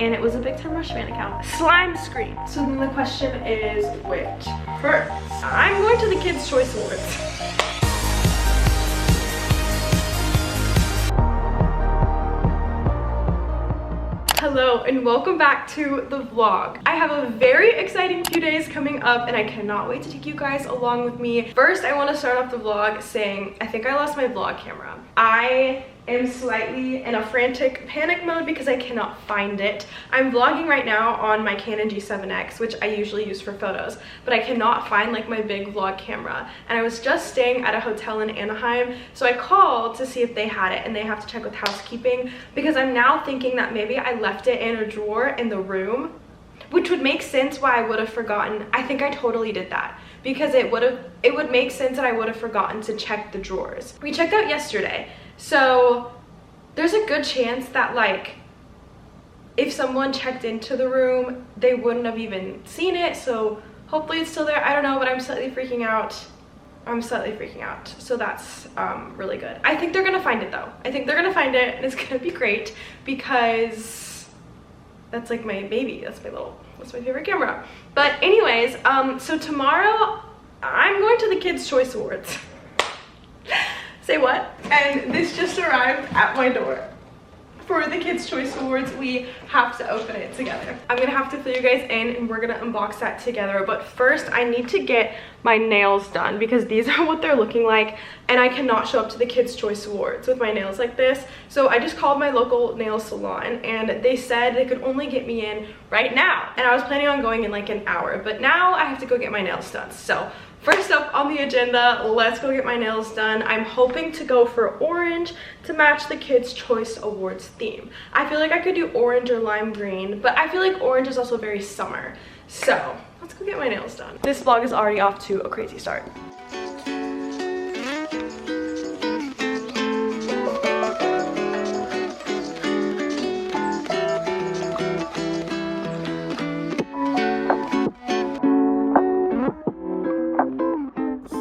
and it was a Big Time Rush fan account. Slime screen. So then the question is which? First, I'm going to the Kids' Choice Awards. Hello and welcome back to the vlog. I have a very exciting few days coming up and I cannot wait to take you guys along with me. First, I want to start off the vlog saying I think I lost my vlog camera. I am slightly in a frantic panic mode because I cannot find it. I'm vlogging right now on my Canon G7X, which I usually use for photos, but I cannot find like my big vlog camera. And I was just staying at a hotel in Anaheim, so I called to see if they had it, and they have to check with housekeeping because I'm now thinking that maybe I left it in a drawer in the room, which would make sense why I would have forgotten. I think I totally did that because it would make sense that I would have forgotten to check the drawers. We checked out yesterday. So there's a good chance that like if someone checked into the room, they wouldn't have even seen it. So hopefully it's still there. I don't know, but I'm slightly freaking out. So that's really good. I think they're gonna find it though. I think they're gonna find it and it's gonna be great because that's like my baby. That's my favorite camera. But anyways, so tomorrow I'm going to the Kids' Choice Awards. Say what? And this just arrived at my door. For the Kids' Choice Awards, we have to open it together. I'm gonna have to fill you guys in and we're gonna unbox that together. But first, I need to get my nails done because these are what they're looking like. And I cannot show up to the Kids' Choice Awards with my nails like this. So I just called my local nail salon and they said they could only get me in right now. And I was planning on going in like an hour, but now I have to go get my nails done. So first up on the agenda, let's go get my nails done. I'm hoping to go for orange to match the Kids' Choice Awards theme. I feel like I could do orange or lime green, but I feel like orange is also very summer. So let's go get my nails done. This vlog is already off to a crazy start.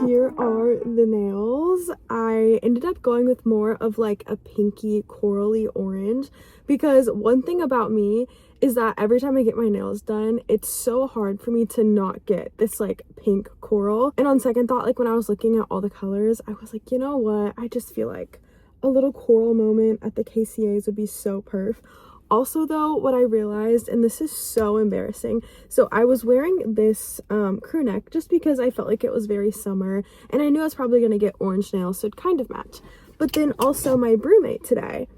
Here are the nails. I ended up going with more of like a pinky corally orange because one thing about me is that every time I get my nails done, it's so hard for me to not get this like pink coral. And on second thought, like when I was looking at all the colors, I was like, you know what? I just feel like a little coral moment at the KCAs would be so perf. Also though, what I realized, and this is so embarrassing, so I was wearing this crew neck just because I felt like it was very summer and I knew I was probably going to get orange nails, so it'd kind of match. But then also my brewmate today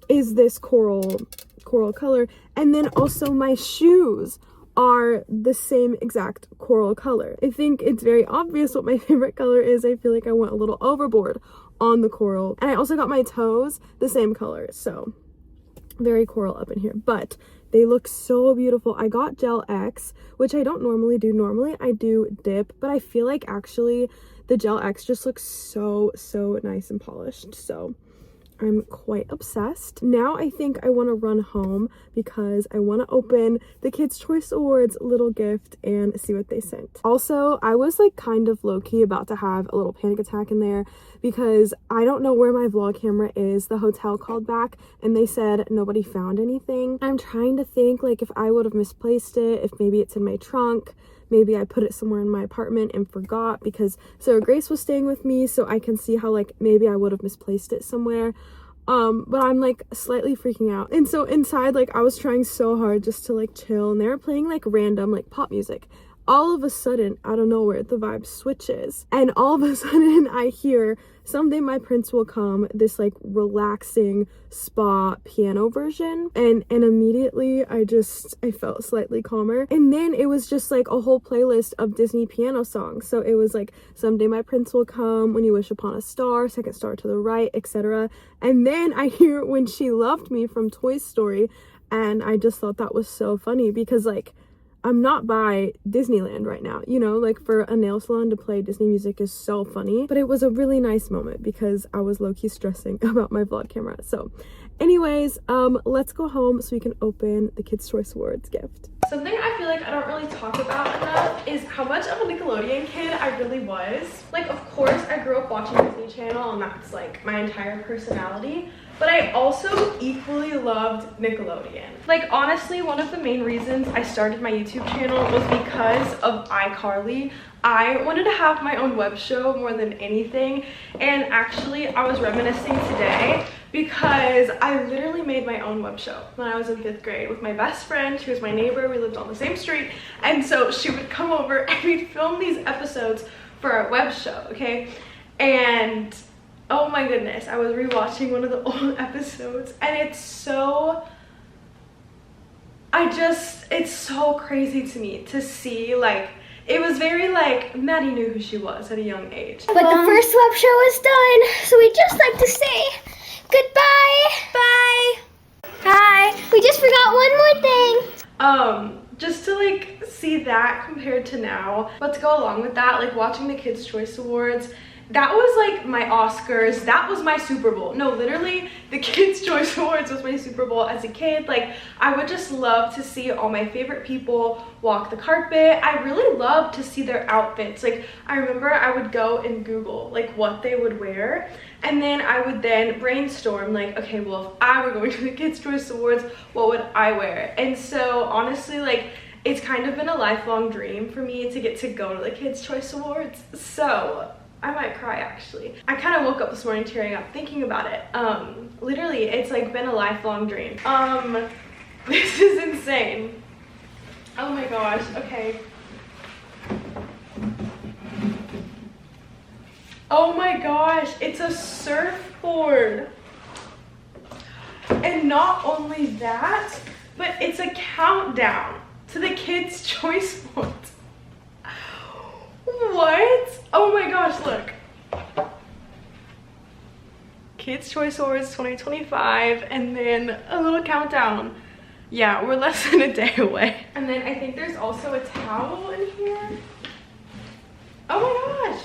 is this coral color, and then also my shoes are the same exact coral color. I think it's very obvious what my favorite color is. I feel like I went a little overboard on the coral, and I also got my toes the same color, so very coral up in here, but they look so beautiful. I got Gel X, which I don't normally do. Normally I do dip, but I feel like actually the Gel X just looks so nice and polished, so I'm quite obsessed. Now I think I want to run home because I want to open the Kids' Choice Awards little gift and see what they sent. Also, I was like kind of low-key about to have a little panic attack in there because I don't know where my vlog camera is. The hotel called back and they said nobody found anything. I'm trying to think like if I would have misplaced it, if maybe it's in my trunk. Maybe I put it somewhere in my apartment and forgot because Sarah Grace was staying with me, so I can see how like maybe I would have misplaced it somewhere. But I'm like slightly freaking out. And so inside, like I was trying so hard just to like chill, and they were playing like random like pop music. All of a sudden, out of nowhere, the vibe switches, and all of a sudden I hear Someday My Prince Will Come, this like relaxing spa piano version, and immediately I felt slightly calmer. And then it was just like a whole playlist of Disney piano songs. So it was like Someday My Prince Will Come, When You Wish Upon a Star, Second Star to the Right, etc. And then I hear When She Loved Me from Toy Story, and I just thought that was so funny because like I'm not by Disneyland right now, you know, like for a nail salon to play Disney music is so funny. But it was a really nice moment because I was low-key stressing about my vlog camera. So anyways, let's go home so we can open the Kids' Choice Awards gift. Something I feel like I don't really talk about enough is how much of a Nickelodeon kid I really was. Like, of course, I grew up watching Disney channel, and that's like my entire personality. But I also equally loved Nickelodeon. Like, honestly, one of the main reasons I started my YouTube channel was because of iCarly. I wanted to have my own web show more than anything, and actually I was reminiscing today because I literally made my own web show when I was in 5th grade with my best friend. She was my neighbor, we lived on the same street, and so she would come over and we'd film these episodes for our web show, okay? And oh my goodness, I was rewatching one of the old episodes, and it's so, it's so crazy to me to see, like, it was very like Maddie knew who she was at a young age. But the first web show is done, so we'd just like to say goodbye. Bye. Hi. We just forgot one more thing. Just to like see that compared to now, but to go along with that, like watching the Kids' Choice Awards, that was like my Oscars, that was my Super Bowl. No, literally, the Kids' Choice Awards was my Super Bowl as a kid. Like, I would just love to see all my favorite people walk the carpet. I really loved to see their outfits. Like, I remember I would go and Google like what they would wear, and then I would then brainstorm like, okay, well, if I were going to the Kids' Choice Awards, what would I wear? And so honestly, like, it's kind of been a lifelong dream for me to get to go to the Kids' Choice Awards. So I might cry, actually. I kind of woke up this morning tearing up thinking about it. Literally, it's like been a lifelong dream. This is insane. Oh my gosh, okay. Oh my gosh, it's a surfboard. And not only that, but it's a countdown to the Kids' Choice Awards. What? Oh my gosh, look. Kids' Choice Awards 2025, and then a little countdown. Yeah, we're less than a day away. And then I think there's also a towel in here. Oh my gosh.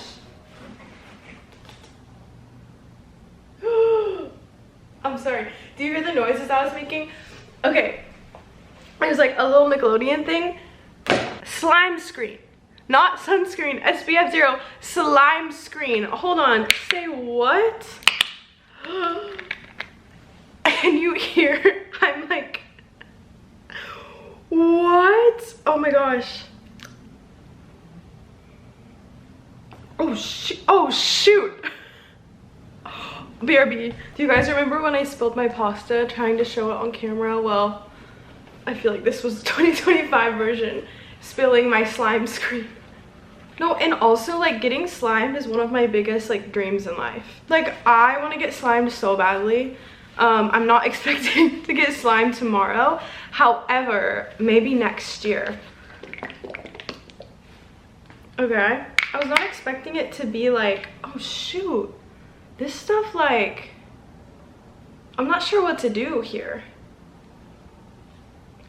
I'm sorry. Do you hear the noises I was making? Okay. There's like a little Nickelodeon thing. Slime screen. Not sunscreen, SPF 0, slime screen. Hold on, say what? And you hear, I'm like, what? Oh my gosh. Oh shoot. BRB, do you guys remember when I spilled my pasta trying to show it on camera? Well, I feel like this was the 2025 version. Spilling my slime screen. No, and also like getting slimed is one of my biggest like dreams in life. Like, I want to get slimed so badly. I'm not expecting to get slimed tomorrow. However, maybe next year. Okay, I was not expecting it to be like, oh shoot, this stuff, like, I'm not sure what to do here.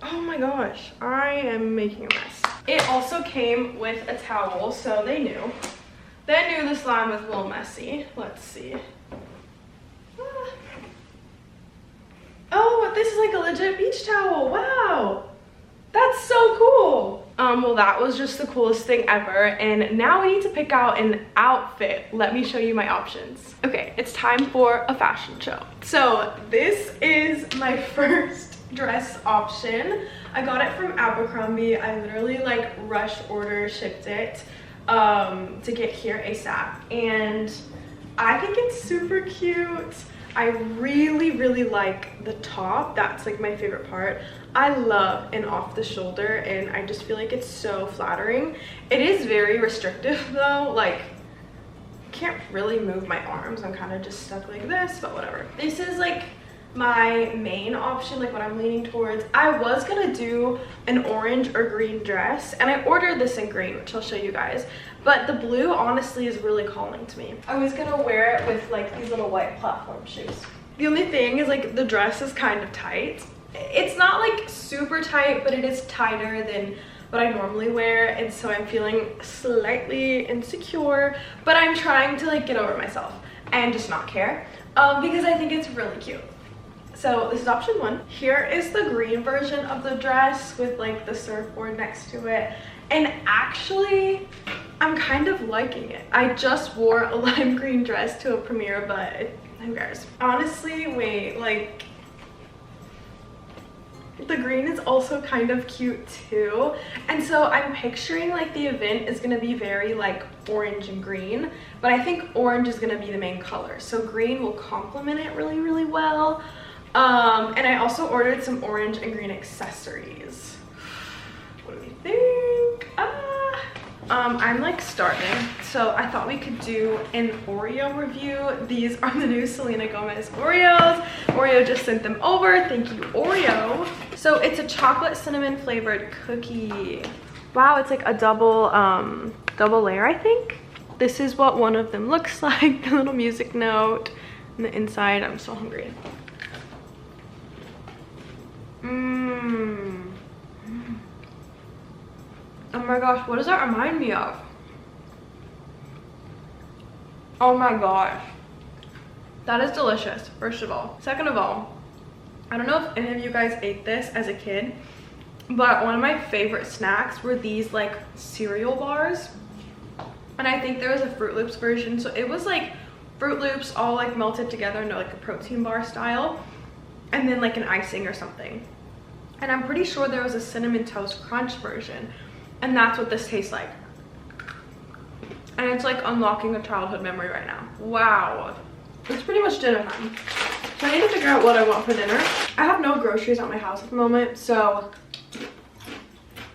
Oh my gosh, I am making a mess. It also came with a towel, so they knew. They knew the slime was a little messy. Let's see. Ah. Oh, this is like a legit beach towel. Wow, that's so cool. Well, that was just the coolest thing ever, and now we need to pick out an outfit. Let me show you my options. Okay, it's time for a fashion show. So this is my first dress option. I got it from Abercrombie. I literally like rush order shipped it to get here ASAP, and I think it's super cute. I really like the top. That's like my favorite part. I love an off the shoulder, and I just feel like it's so flattering. It is very restrictive though, like can't really move my arms. I'm kind of just stuck like this, but whatever. This is like my main option, like what I'm leaning towards. I was gonna do an orange or green dress, and I ordered this in green, which I'll show you guys, but the blue honestly is really calling to me. I was gonna wear it with like these little white platform shoes. The only thing is like the dress is kind of tight. It's not like super tight, but it is tighter than what I normally wear, and so I'm feeling slightly insecure, but I'm trying to like get over myself and just not care because I think it's really cute. So this is option one. Here is the green version of the dress with like the surfboard next to it. And actually, I'm kind of liking it. I just wore a lime green dress to a premiere, but who cares? Honestly, wait, like, the green is also kind of cute too. And so I'm picturing like the event is gonna be very like orange and green, but I think orange is gonna be the main color. So green will complement it really, really well. And I also ordered some orange and green accessories. What do we think? I'm like starving, so I thought we could do an Oreo review. These are the new Selena Gomez Oreos. Oreo just sent them over. Thank you, Oreo. So it's a chocolate cinnamon flavored cookie. Wow, it's like a double layer, I think. This is what one of them looks like. The little music note. And the inside, I'm so hungry. Oh my gosh, what does that remind me of? Oh my gosh. That is delicious, first of all. Second of all, I don't know if any of you guys ate this as a kid, but one of my favorite snacks were these like cereal bars. And I think there was a Fruit Loops version. So it was like Fruit Loops all like melted together into like a protein bar style. And then like an icing or something. And I'm pretty sure there was a Cinnamon Toast Crunch version. And that's what this tastes like. And it's like unlocking a childhood memory right now. Wow. It's pretty much dinner time. So I need to figure out what I want for dinner. I have no groceries at my house at the moment, so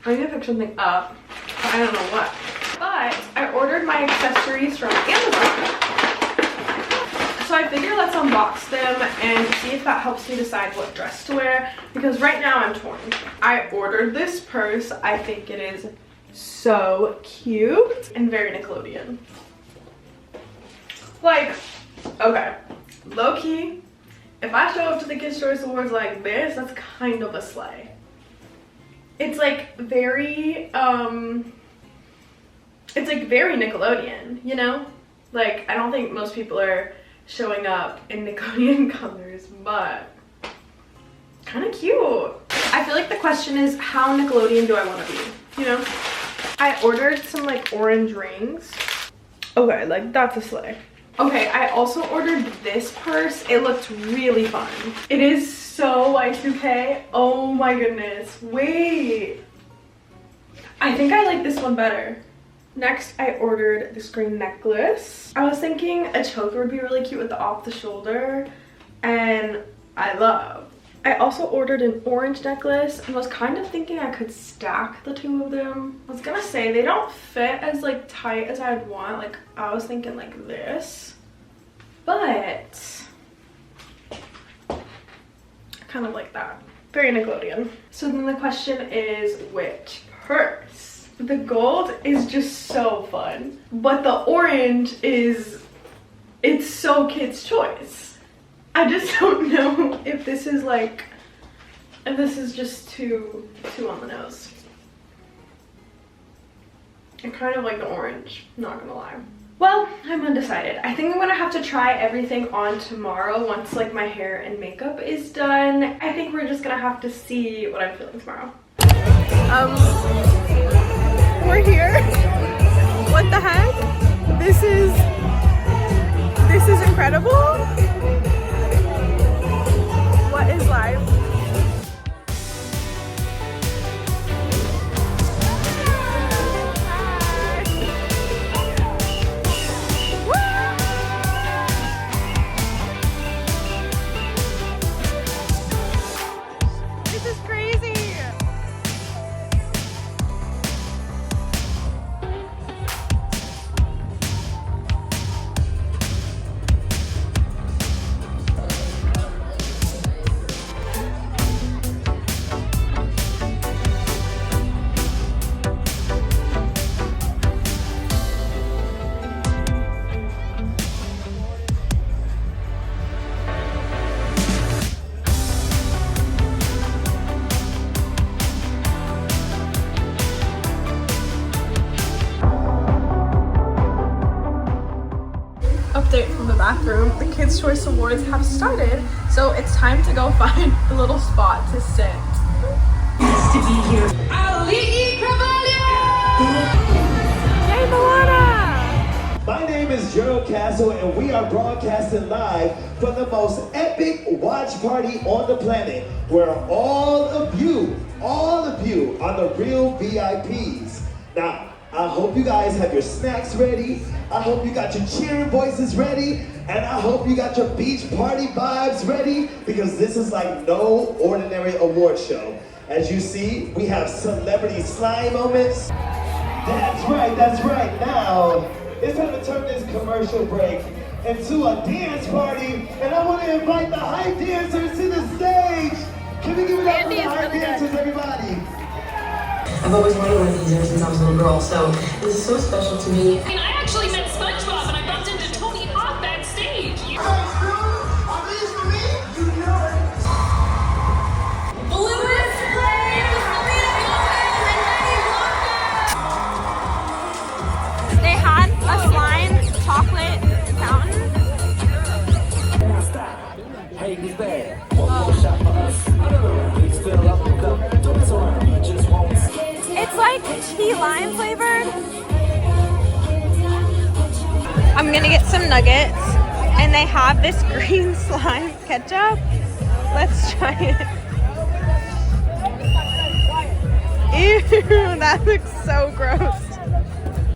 I need to pick something up. But I don't know what. But I ordered my accessories from Amazon. So I figure let's unbox them and see if that helps me decide what dress to wear, because right now I'm torn. I ordered this purse. I think it is so cute and very Nickelodeon. Like, okay, low key, if I show up to the Kids' Choice Awards like this, that's kind of a slay. It's like very, it's like very Nickelodeon, you know? Like, I don't think most people are showing up in Nickelodeon colors, but kind of cute. I feel like the question is, how Nickelodeon do I want to be, you know? I ordered some like orange rings. Okay, like that's a slay. Okay, I also ordered this purse. It looks really fun. It is so Y2K. Oh my goodness. Wait. I think I like this one better. Next, I ordered this green necklace. I was thinking a choker would be really cute with the off the shoulder, and I love. I also ordered an orange necklace and was kind of thinking I could stack the two of them. I was gonna say they don't fit as like tight as I'd want. Like I was thinking like this, but I kind of like that. Very Nickelodeon. So then the question is, which purse? The gold is just so fun, but the orange is, it's so Kids' Choice. I just don't know if this is like, if this is just too on the nose. I kind of like the orange, not gonna lie. Well, I'm undecided. I think I'm gonna have to try everything on tomorrow once like my hair and makeup is done. I think we're just gonna have to see what I'm feeling tomorrow. We're here. What the heck? This is incredible. What is live? This is crazy. Update from the bathroom. The Kids' Choice Awards have started, so it's time to go find a little spot to sit. To be here. Ali Cavalier! Moana! My name is Gerald Castle, and we are broadcasting live from the most epic watch party on the planet, where all of you are the real VIPs. Now, I hope you guys have your snacks ready. I hope you got your cheering voices ready. And I hope you got your beach party vibes ready, because this is like no ordinary award show. As you see, we have celebrity slime moments. That's right. Now, it's time to turn this commercial break into a dance party. And I want to invite the hype dancers to the stage. Can we give it up for the hype dancers, everybody? I've always wanted one of these ever since I was a little girl, so this is so special to me. I mean, I actually met SpongeBob and I bumped into Tony Hawk backstage. Are these for me? You know it. Lewis Blaine, Selena Gomez, and Eddie Walker. They had a slime chocolate fountain. Hey, who's bad? One more shot for us. Please fill up the cup. Don't turn, you just won't see. It's like key lime flavored. I'm gonna get some nuggets, and they have this green slime ketchup. Let's try it. Ew, that looks so gross.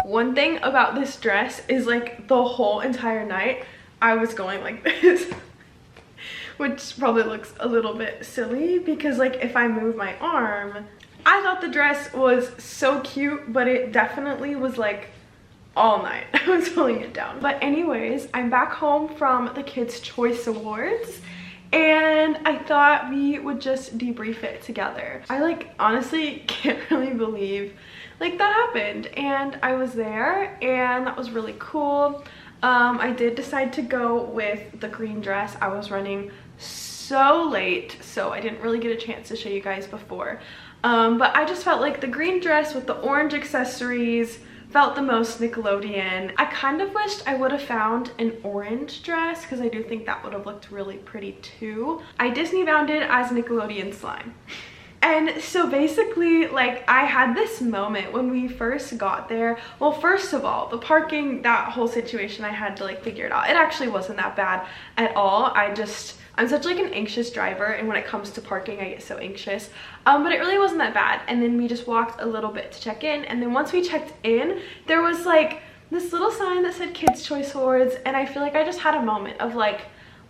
One thing about this dress is like the whole entire night I was going like this. Which probably looks a little bit silly because like if I move my arm, I thought the dress was so cute, but it definitely was like all night I was pulling it down. But anyways, I'm back home from the Kids' Choice Awards and I thought we would just debrief it together. I like honestly can't really believe like that happened, and I was there and that was really cool. I did decide to go with the green dress. I was running so late, so I didn't really get a chance to show you guys before. But I just felt like the green dress with the orange accessories felt the most Nickelodeon. I kind of wished I would have found an orange dress because I do think that would have looked really pretty too. I Disney bound it as Nickelodeon slime. And so basically, like, I had this moment when we first got there. Well, first of all, the parking, that whole situation, I had to like figure it out. It actually wasn't that bad at all. I'm such like an anxious driver, and when it comes to parking I get so anxious, but it really wasn't that bad. And then we just walked a little bit to check in, and then once we checked in there was like this little sign that said Kids' Choice Awards, and I feel like I just had a moment of like,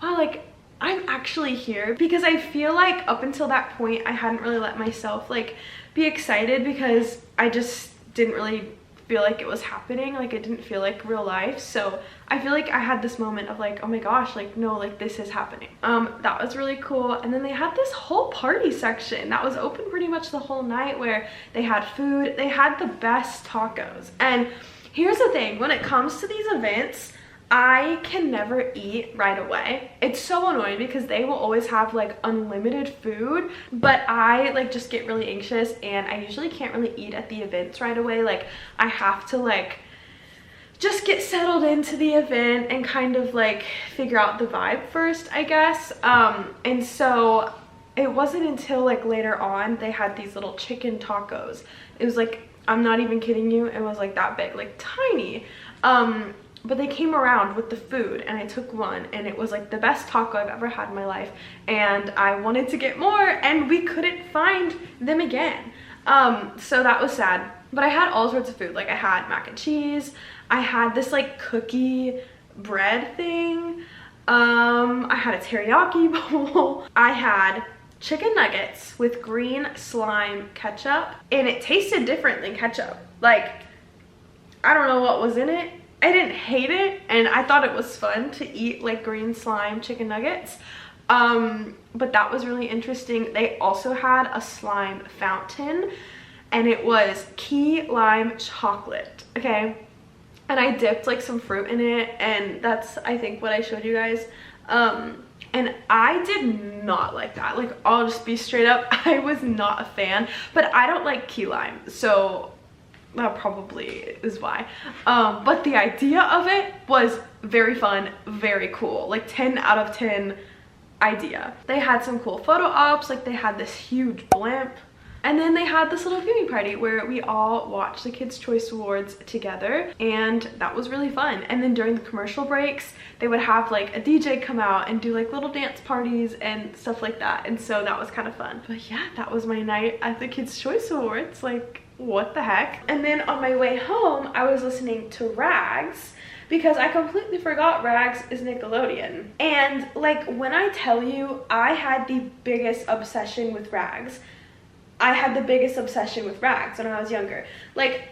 wow, like I'm actually here, because I feel like up until that point I hadn't really let myself like be excited because I just didn't really feel like it was happening. Like it didn't feel like real life. So I feel like I had this moment of like, oh my gosh, like no, like this is happening. That was really cool. And then they had this whole party section that was open pretty much the whole night where they had food. They had the best tacos. And here's the thing, when it comes to these events, I can never eat right away. It's so annoying because they will always have like unlimited food, but I like just get really anxious and I usually can't really eat at the events right away. Like I have to like just get settled into the event and kind of like figure out the vibe first, I guess. And so it wasn't until like later on they had these little chicken tacos. It was like, I'm not even kidding you, it was like that big, like tiny. But they came around with the food and I took one and it was like the best taco I've ever had in my life, and I wanted to get more and we couldn't find them again. So that was sad. But I had all sorts of food. Like I had mac and cheese, I had this like cookie bread thing, I had a teriyaki bowl, I had chicken nuggets with green slime ketchup, and it tasted different than ketchup. Like I don't know what was in it. I didn't hate it, and I thought it was fun to eat like green slime chicken nuggets, but that was really interesting. They also had a slime fountain and it was key lime chocolate, okay, and I dipped like some fruit in it, and that's I think what I showed you guys. And I did not like that. Like I'll just be straight up, I was not a fan, but I don't like key lime, so that probably is why. But the idea of it was very fun, very cool, like 10 out of 10 idea. They had some cool photo ops, like they had this huge blimp And then they had this little viewing party where we all watched the Kids' Choice Awards together, and that was really fun. And then during the commercial breaks, they would have like a DJ come out and do like little dance parties and stuff like that. And so that was kind of fun. But yeah, that was my night at the Kids' Choice Awards. Like, what the heck? And then on my way home, I was listening to Rags, because I completely forgot Rags is Nickelodeon. And like, when I tell you I had the biggest obsession with Rags, I had the biggest obsession with Rags when I was younger. Like,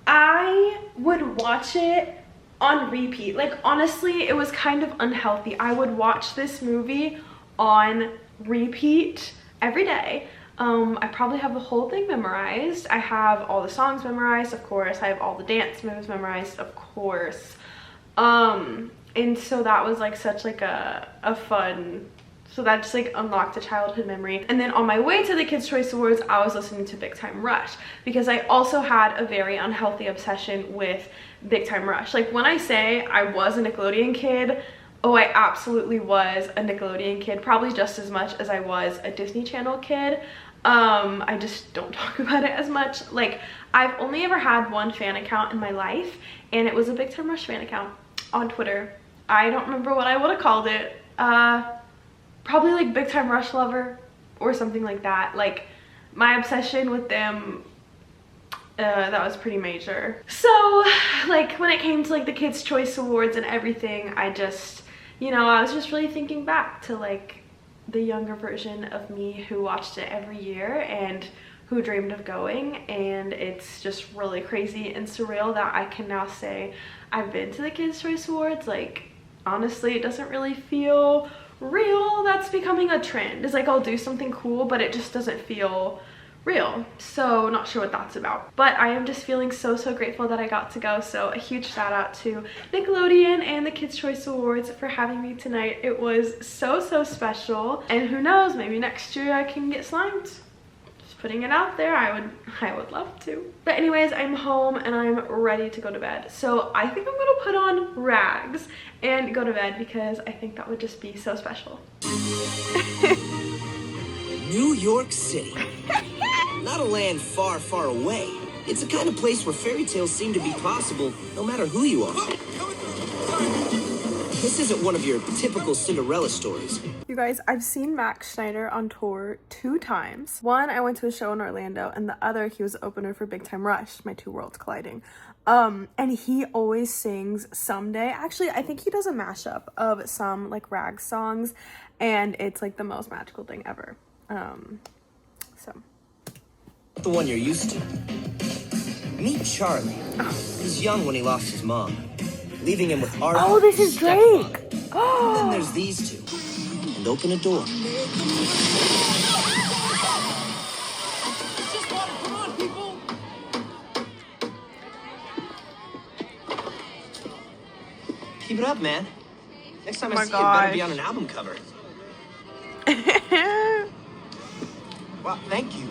I would watch it on repeat. Like, honestly, it was kind of unhealthy. I would watch this movie on repeat every day. I probably have the whole thing memorized. I have all the songs memorized, of course. I have all the dance moves memorized, of course. And so that was like such like a fun, so that just like unlocked a childhood memory. And then on my way to the Kids' Choice Awards, I was listening to Big Time Rush, because I also had a very unhealthy obsession with Big Time Rush. Like, when I say I was a Nickelodeon kid, oh, I absolutely was a Nickelodeon kid, probably just as much as I was a Disney Channel kid. I just don't talk about it as much. Like, I've only ever had one fan account in my life, and it was a Big Time Rush fan account on Twitter. I don't remember what I would have called it. Probably like Big Time Rush Lover or something like that. Like, my obsession with them, that was pretty major. So like, when it came to like the Kids' Choice Awards and everything, I just, you know, I was just really thinking back to like the younger version of me who watched it every year and who dreamed of going. And it's just really crazy and surreal that I can now say I've been to the Kids' Choice Awards. Like, honestly, it doesn't really feel real. That's becoming a trend. It's like, I'll do something cool, but it just doesn't feel real. So not sure what that's about, but I am just feeling so grateful that I got to go. So a huge shout out to Nickelodeon and the Kids' Choice Awards for having me tonight. It was so special, and who knows, maybe next year I can get slimed. Just putting it out there. I would love to. But anyways, I'm home and I'm ready to go to bed. So I think I'm gonna put on Rags and go to bed, because I think that would just be so special. New York City. Not a land far, far away. It's the kind of place where fairy tales seem to be possible no matter who you are. This isn't one of your typical Cinderella stories. You guys, I've seen Max Schneider on tour 2 times. One, I went to a show in Orlando, and the other, he was the opener for Big Time Rush, my 2 worlds colliding. And he always sings Someday. Actually, I think he does a mashup of some like Rags songs, and it's like the most magical thing ever. So. The one you're used to. Meet Charlie. He's young when he lost his mom, leaving him with Arthur. Oh, this is Drake. And then there's these two. And open a door. Come on, people! Keep it up, man. Next time I see you, gosh. better be on an album cover. Well, thank you.